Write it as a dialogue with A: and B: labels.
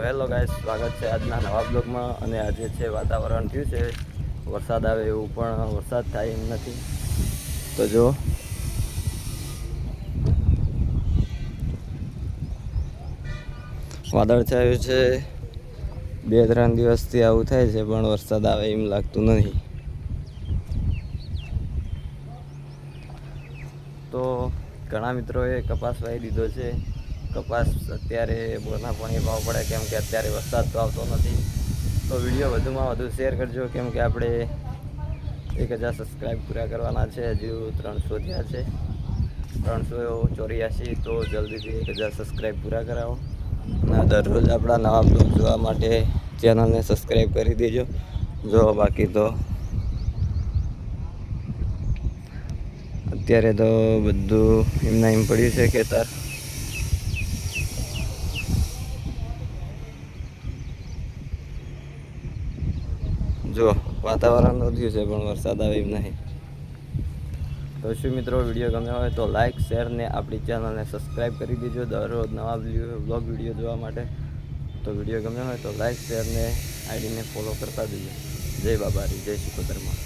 A: Hello guys, સ્વાગત છે આજના નવા બ્લોગમાં. અને આજે છે વાતાવરણ થયું છે વરસાદ આવે એવું, પણ વરસાદ થાય એમ નથી. તો જો વાદળ છાયું છે, 2-3 દિવસથી આવું થાય છે, પણ વરસાદ આવે એમ લાગતું નથી. તો ઘણા મિત્રોએ કપાસ વાવી દીધો છે. કપાસ અત્યારે બોરના પાણી ભાવ પડે, કેમ કે અત્યારે વરસાદ તો આવતો નથી. તો વિડીયો વધુમાં વધુ શેર કરજો, કેમ કે આપણે 1000 સબસ્ક્રાઈબ પૂરા કરવાના છે. હજુ 300 થયા છે, 384. તો જલ્દીથી 1000 સબસ્ક્રાઈબ પૂરા કરાવો. અને દરરોજ આપણા નવા બ્લોગ જોવા માટે ચેનલને સબસ્ક્રાઈબ કરી દેજો. જો બાકી તો અત્યારે તો બધું એમના એમ પડ્યું છે ખેતર. જો વાતાવરણ તો થયું છે, પણ વરસાદ આવે એમ નહીં. તો શું મિત્રો, વિડીયો ગમ્યો હોય તો લાઇક, શેર ને આપણી ચેનલને સબસ્ક્રાઈબ કરી દેજો દરરોજ નવા બ્લોગ વિડીયો જોવા માટે. તો વિડીયો ગમ્યો હોય તો લાઇક, શેર ને આઈડીને ફોલો કરતા દેજો. જય બાબારી, જય શિકોતરમાં.